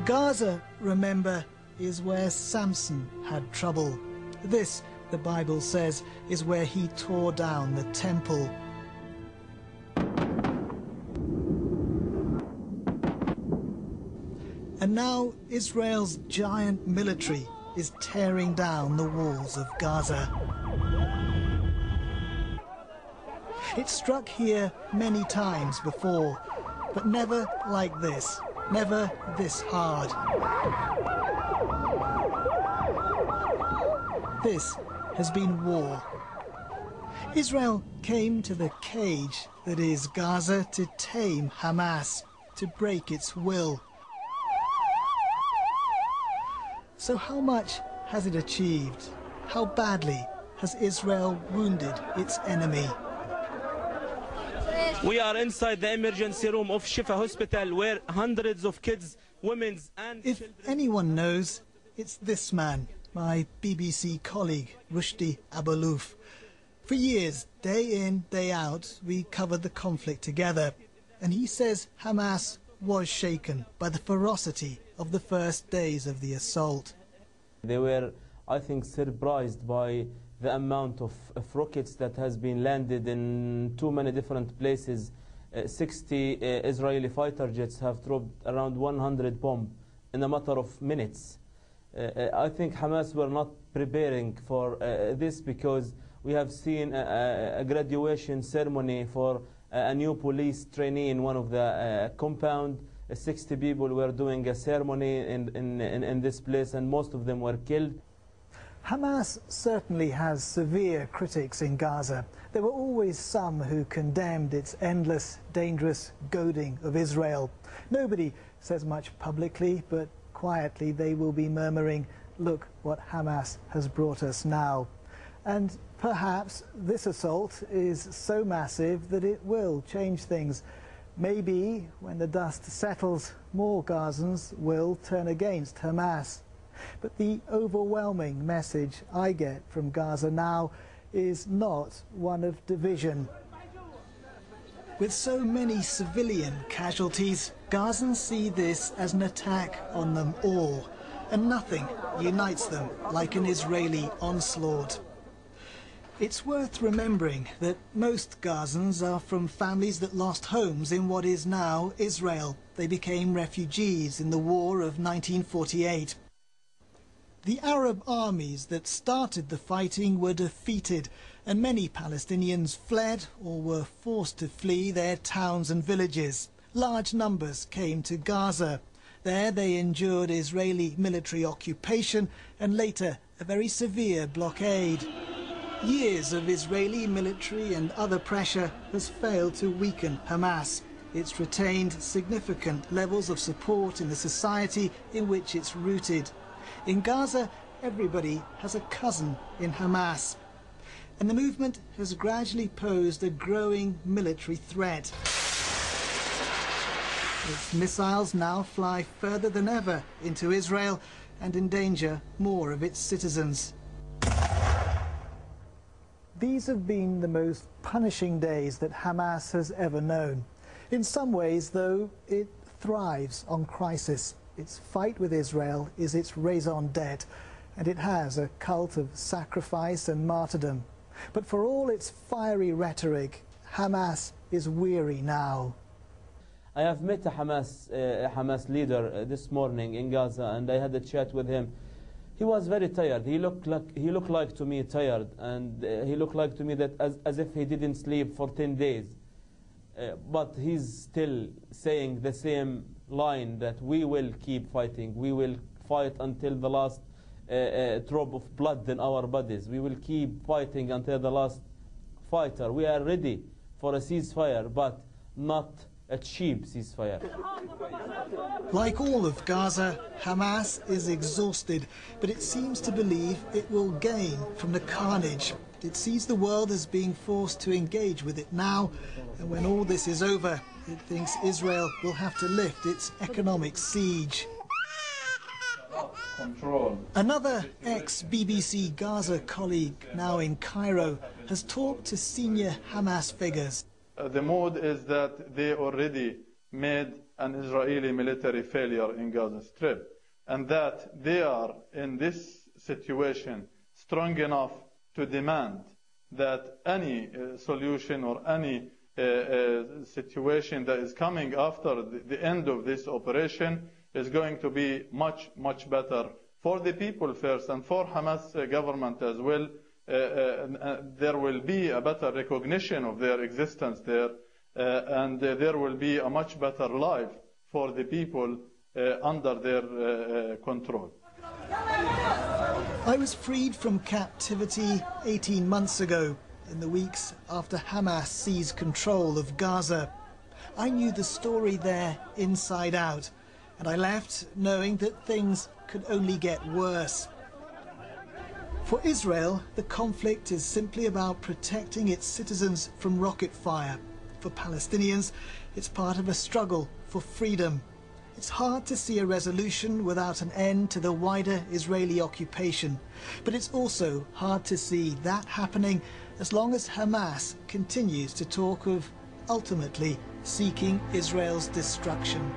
Gaza, remember, is where Samson had trouble. This, the Bible says, is where he tore down the temple. And now Israel's giant military is tearing down the walls of Gaza. It struck here many times before, but never like this, never this hard. This has been war. Israel came to the cage that is Gaza to tame Hamas, to break its will. So how much has it achieved? How badly has Israel wounded its enemy? We are inside the emergency room of Shifa Hospital, where hundreds of kids, women and children... If anyone knows, it's this man, my BBC colleague, Rushdie Abulouf. For years, day in, day out, we covered the conflict together. And he says Hamas was shaken by the ferocity of the first days of the assault. They were, I think, surprised by the amount of rockets that has been landed in too many different places. 60 Israeli fighter jets have dropped around 100 bombs in a matter of minutes. I think Hamas were not preparing for this, because we have seen a graduation ceremony for a new police trainee in one of the compound. 60 people were doing a ceremony in this place, and most of them were killed. Hamas certainly has severe critics in Gaza. There were always some who condemned its endless, dangerous goading of Israel. Nobody says much publicly, but quietly they will be murmuring, "Look what Hamas has brought us now." And perhaps this assault is so massive that it will change things. Maybe when the dust settles, more Gazans will turn against Hamas. But the overwhelming message I get from Gaza now is not one of division. With so many civilian casualties, Gazans see this as an attack on them all, and nothing unites them like an Israeli onslaught. It's worth remembering that most Gazans are from families that lost homes in what is now Israel. They became refugees in the war of 1948. The Arab armies that started the fighting were defeated, and many Palestinians fled or were forced to flee their towns and villages. Large numbers came to Gaza. There they endured Israeli military occupation and later a very severe blockade. Years of Israeli military and other pressure has failed to weaken Hamas. It's retained significant levels of support in the society in which it's rooted. In Gaza, everybody has a cousin in Hamas. And the movement has gradually posed a growing military threat. Its missiles now fly further than ever into Israel and endanger more of its citizens. These have been the most punishing days that Hamas has ever known. In some ways, though, it thrives on crisis. Its fight with Israel is its raison d'etre, and it has a cult of sacrifice and martyrdom. But for all its fiery rhetoric, Hamas is weary now. I have met a Hamas leader this morning in Gaza, and I had a chat with him. He was very tired. He looked like to me tired, and he looked like to me that as if he didn't sleep for 10 days. But he's still saying the same line, that we will keep fighting. We will fight until the last drop of blood in our bodies. We will keep fighting until the last fighter. We are ready for a ceasefire, but not a cheap ceasefire. Like all of Gaza, Hamas is exhausted, but it seems to believe it will gain from the carnage. It sees the world as being forced to engage with it now, and when all this is over, it thinks Israel will have to lift its economic siege. Another ex-BBC Gaza colleague, now in Cairo, has talked to senior Hamas figures. The mood is that they already made an Israeli military failure in Gaza Strip, and that they are in this situation strong enough to demand that any solution or any situation that is coming after the end of this operation is going to be much, much better for the people first and for Hamas government as well. There will be a better recognition of their existence there, and there will be a much better life for the people under their control. I was freed from captivity 18 months ago, in the weeks after Hamas seized control of Gaza. I knew the story there inside out, and I left knowing that things could only get worse. For Israel, the conflict is simply about protecting its citizens from rocket fire. For Palestinians, it's part of a struggle for freedom. It's hard to see a resolution without an end to the wider Israeli occupation, but it's also hard to see that happening as long as Hamas continues to talk of ultimately seeking Israel's destruction.